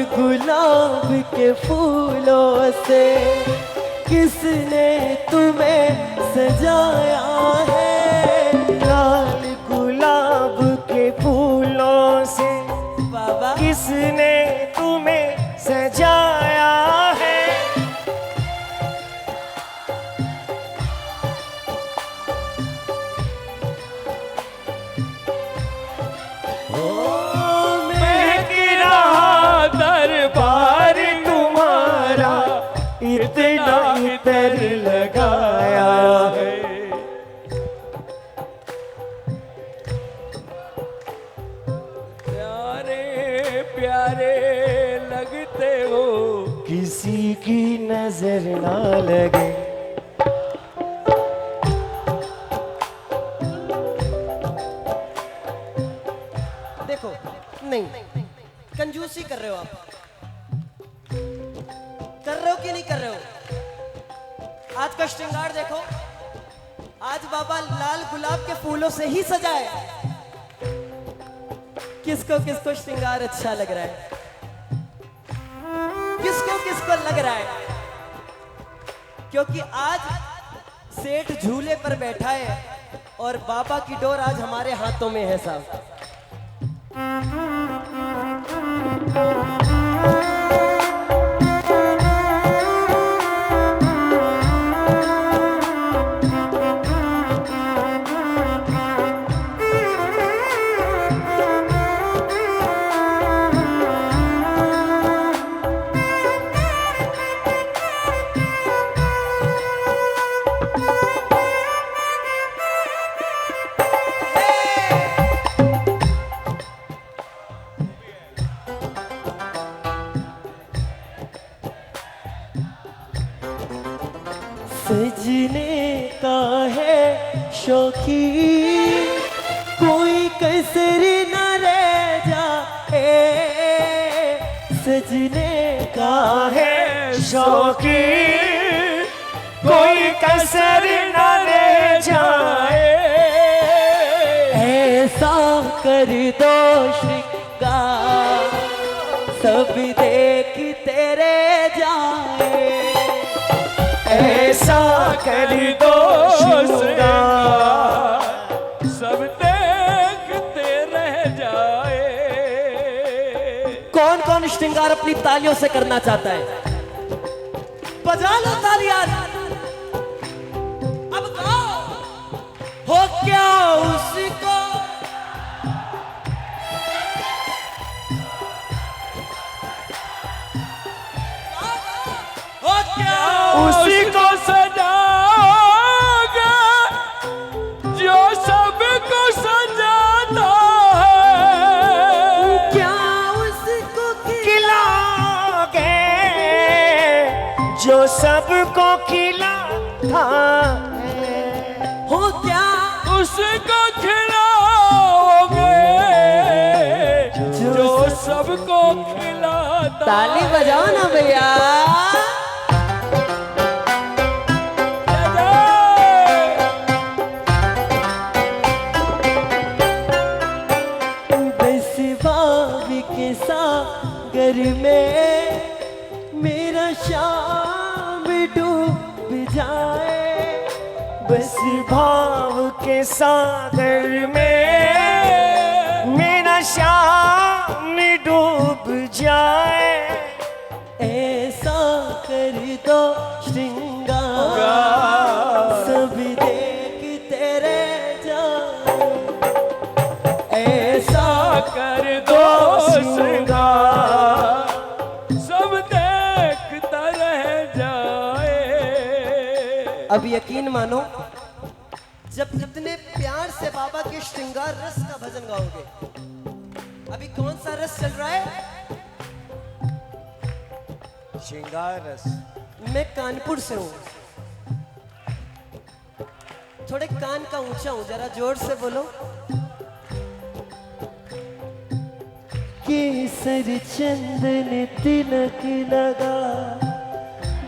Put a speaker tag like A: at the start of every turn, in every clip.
A: गुलाब के फूलों से किसने तुम्हें सजाया है।
B: लाल गुलाब के फूलों से
A: बाबा
B: किसने तुम्हें सजाया है। महक रहा दरबार तुम्हारा, इतना इतर लगाया है।
C: प्यारे प्यारे लगते हो,
B: किसी की नजर ना लगे।
A: देखो, नहीं कंजूसी कर रहे हो आप, कर रहे हो कि नहीं कर रहे हो। आज का श्रृंगार देखो, आज बाबा लाल गुलाब के फूलों से ही सजाए। किसको किसको श्रृंगार अच्छा लग रहा है, किसको किसको लग रहा है, क्योंकि आज सेठ झूले पर बैठा है और बाबा की डोर आज हमारे हाथों में है साहब। सजने का है शौकी, कोई कसर न रह जाए। सजने का है
B: शौकी, कोई कसर न रह जाए।
A: ऐसा कर दो श्रृंगार, सब देखते रह जाए।
B: ऐसा कर दो श्रृंगार,
C: सब देखते रह जाए।
A: कौन कौन श्रृंगार अपनी तालियों से करना चाहता है? बजा लो तालियां। अब गाओ, हो क्या उसको, हो क्या
C: उसी को सजाओगे जो सबको सजाता है।
A: क्या उसको
B: खिलाओगे जो सबको खिलाता है।
A: हो क्या
C: उसको खिलाओगे जो सबको खिलाता।
A: ताली बजाओ ना भैया। बस भाव के सागर में मेरा शाम डूब जाए।
B: बस भाव के सागर में मेरा शाम डूब जाए।
A: ऐसा कर दो श्रृंगार, सब देखते रह जाए। ऐसा
C: कर दो श्रृंगार, सब देखता रह जाए।
A: अब यकीन मानो, जब इतने प्यार से बाबा के श्रृंगार रस का भजन गाओगे। अभी कौन सा रस चल रहा है?
B: श्रृंगार रस।
A: मैं कानपुर से हूँ, थोड़े कान का ऊंचा हूँ, जरा जोर से बोलो। केसर चंदन तिलक लगा,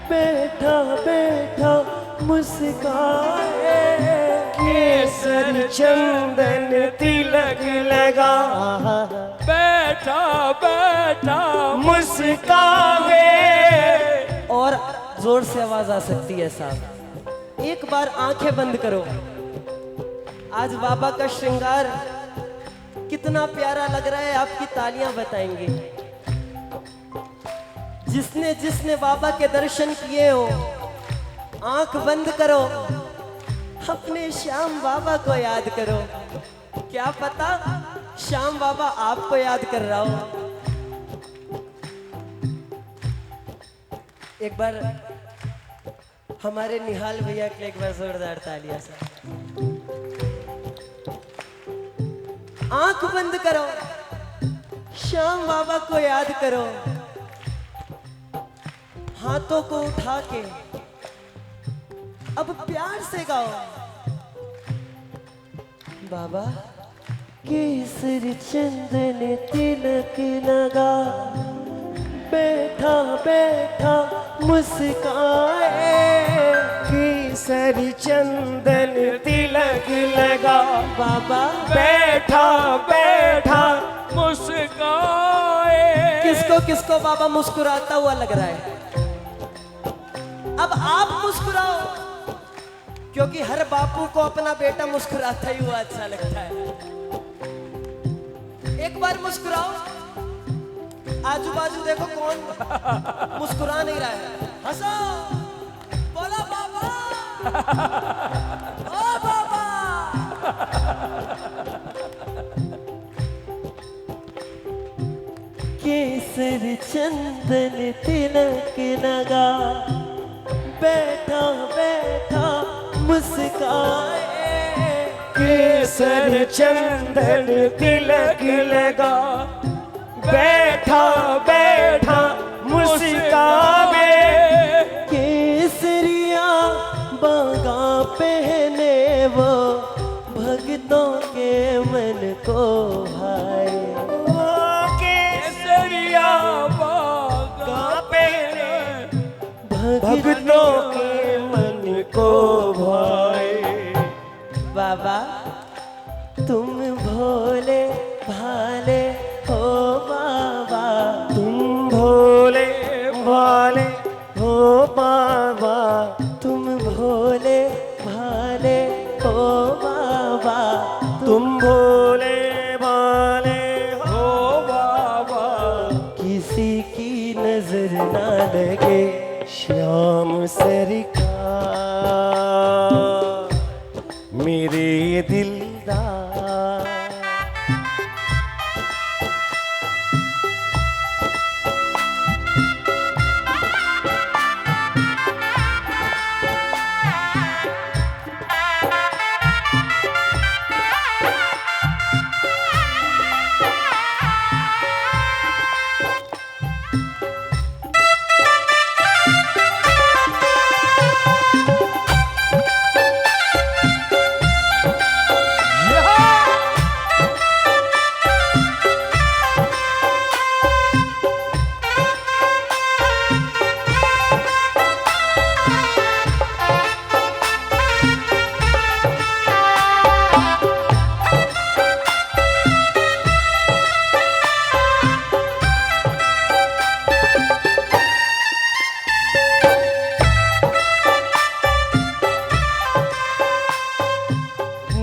A: बैठा बैठा मुस्काए।
B: केसर चंदन तिलक लगा,
C: बैठा बैठा
B: मुस्काए। मुस्कावे।
A: और जोर से आवाज आ सकती है साहब। एक बार आंखें बंद करो। आज बाबा का श्रृंगार कितना प्यारा लग रहा है, आपकी तालियां बताएंगे। जिसने जिसने बाबा के दर्शन किए हो, आंख बंद करो, अपने श्याम बाबा को याद करो। क्या पता श्याम बाबा आपको याद कर रहा हो। एक बार हमारे निहाल भैया के लिए एक बार जोरदार तालियां से। आंख बंद करो, श्याम बाबा को याद करो। हाथों को उठा के अब प्यार से गाओ। बाबा केसर चंदन तिलक लगा, बैठा बैठा मुस्काए।
B: केसर चंदन तिलक लगा,
A: बाबा
B: बैठा बैठा
C: मुस्काए।
A: किसको किसको बाबा मुस्कुराता हुआ लग रहा है? अब आप मुस्कुराओ, क्योंकि हर बापू को अपना बेटा मुस्कुराता ही हुआ अच्छा लगता है। एक बार मुस्कुराओ, आजू बाजू देखो कौन मुस्कुरा नहीं रहा है। हंसो, बोलो बाबा, ओ बाबा। केसर चंदन तिलक लगा, बैठा बैठा मुस्काए।
B: केसर चंदन तिलक लगा, बैठा बैठा मुस्कावे।
A: केसरिया बागा पहने वो भक्तों के मन को भाए।
B: केसरिया बागा पहने भक्तों के मन को भाए।
A: बाबा तुम भोले भाले हो बाबा,
B: तुम भोले भाले हो बाबा,
A: तुम भोले भाले हो बाबा,
B: तुम भोले भाले हो बाबा।
A: किसी की नजर ना लगे
B: श्याम सरकार मेरे दिलदार।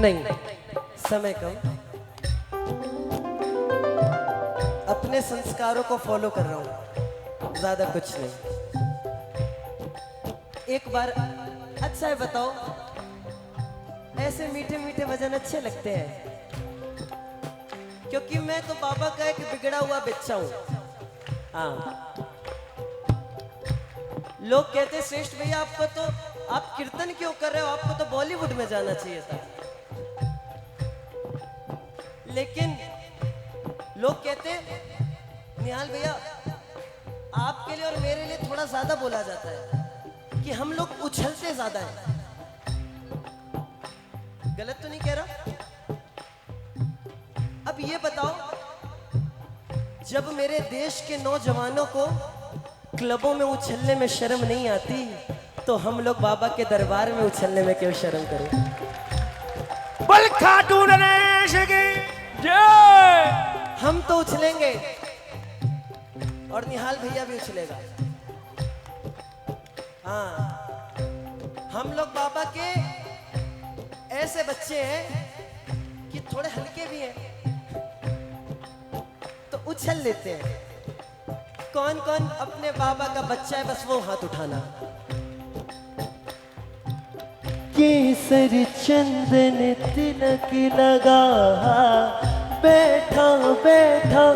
A: नहीं, समय कम। अपने संस्कारों को फॉलो कर रहा हूं, ज्यादा कुछ नहीं। एक बार अच्छा है बताओ, ऐसे मीठे मीठे भजन अच्छे लगते हैं? क्योंकि मैं तो बाबा का एक बिगड़ा हुआ बच्चा हूं। हाँ, लोग कहते हैं श्रेष्ठ भैया आपको तो, आप कीर्तन क्यों कर रहे हो, आपको तो बॉलीवुड में जाना चाहिए था। लेकिन लोग कहते हैं निहाल भैया आपके लिए और मेरे लिए थोड़ा ज्यादा बोला जाता है कि हम लोग उछलते ज्यादा हैं। गलत तो नहीं कह रहा? अब ये बताओ, जब मेरे देश के नौजवानों को क्लबों में उछलने में शर्म नहीं आती, तो हम लोग बाबा के दरबार में उछलने में क्यों शर्म करें?
B: बल खाटू नरेश की
C: जय।
A: हम तो उछलेंगे और निहाल भैया भी उछलेगा। हाँ, हम लोग बाबा के ऐसे बच्चे हैं कि थोड़े हल्के भी हैं तो उछल लेते हैं। कौन कौन अपने बाबा का बच्चा है, बस वो हाथ उठाना।
B: केसर चंदन तिलक लगा, बैठा बैठा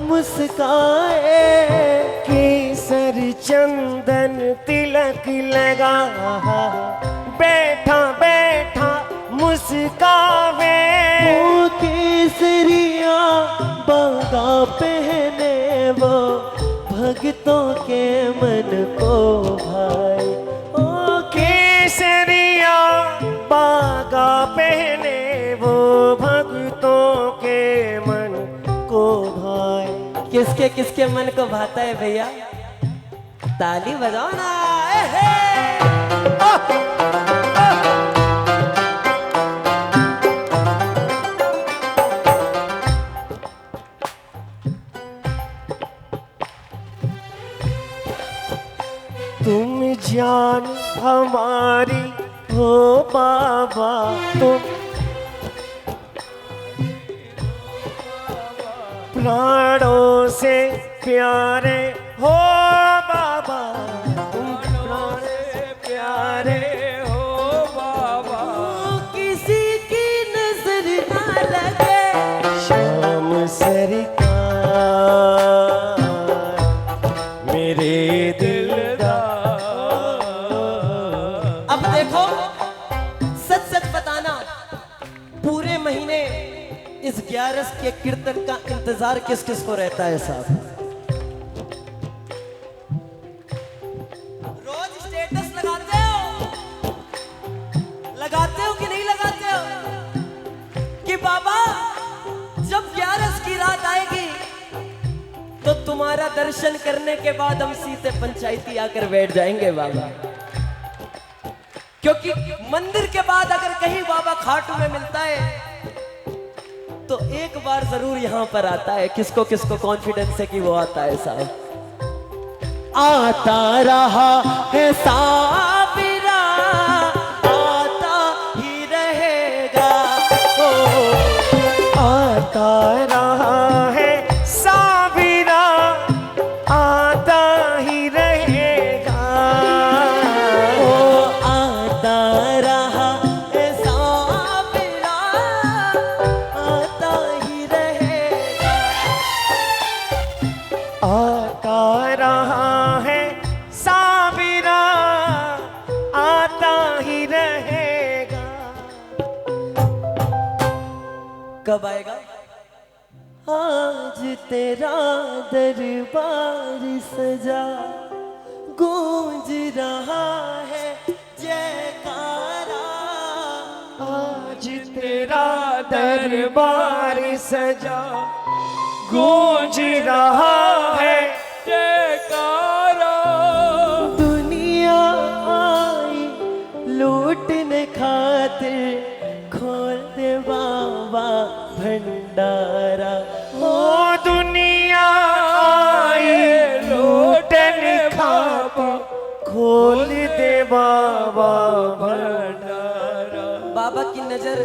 B: मुस्काए। केसर चंदन तिलक लगा, बैठा बैठा मुस्कावे। वो केसरिया बागा पहने, वो भक्तों के मन को भाई। ओ केसरिया बागा पहने, वो भक्तों के मन को भाई।
A: किसके किसके मन को भाता है भैया? ताली बजाओ ना। ए हे!
B: तुम जान हमारी हो बाबा, तुम प्राणों से प्यारे हो बाबा, तुम प्राणों से प्यारे
C: हो बाबा।
A: किसी की नजर ना लगे।
B: श्याम सरकार मेरे दिलदार।
A: अब देखो, सच सच बताना, पूरे महीने इस 11 के कीर्तन का इंतजार किस किस को रहता है साहब? रोज स्टेटस लगाते हो कि नहीं लगाते हो कि बाबा जब 11 की रात आएगी तो तुम्हारा दर्शन करने के बाद हम सीधे पंचायती आकर बैठ जाएंगे बाबा। क्योंकि मंदिर के बाद अगर कहीं बाबा खाटू में मिलता है तो एक बार जरूर यहां पर आता है। किसको किसको कॉन्फिडेंस है कि वो आता है साहब?
B: आता रहा है साबिरा,
A: आता ही रहेगा।
B: ओ, आता रहा है साबिरा, आता ही रहेगा।
A: ओ आता रहा है साबिरा, आता ही रहेगा।
B: आता रहा है साबिरा, आता ही रहेगा।
A: कब आएगा? आज तेरा दरबार सजा, गूंज रहा है जयकारा।
B: आज तेरा दरबार सजा, गूंज रहा है
C: जयकारा।
A: दुनिया आई लूटने खातिर, खोल दे बाबा भंडारा।
B: ओ दुनिया आई लूटने खातिर, खोल दे बाबा भंडारा।
A: बाबा की नजर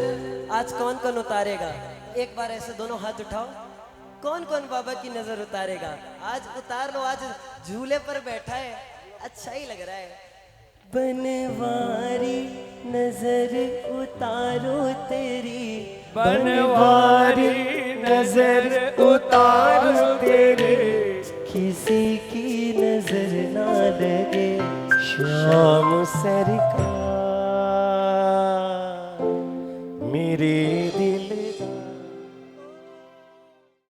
A: आज कौन कौन उतारेगा? एक बार ऐसे दोनों हाथ उठाओ। कौन कौन बाबा की नजर उतारेगा? आज उतार लो, आज झूले पर बैठा है, अच्छा ही लग रहा है। बनवारी नजर उतारो तेरी,
B: बनवारी नजर उतारो तेरी,
A: किसी की नजर ना लगे।
B: श्याम सरकार मेरे दिल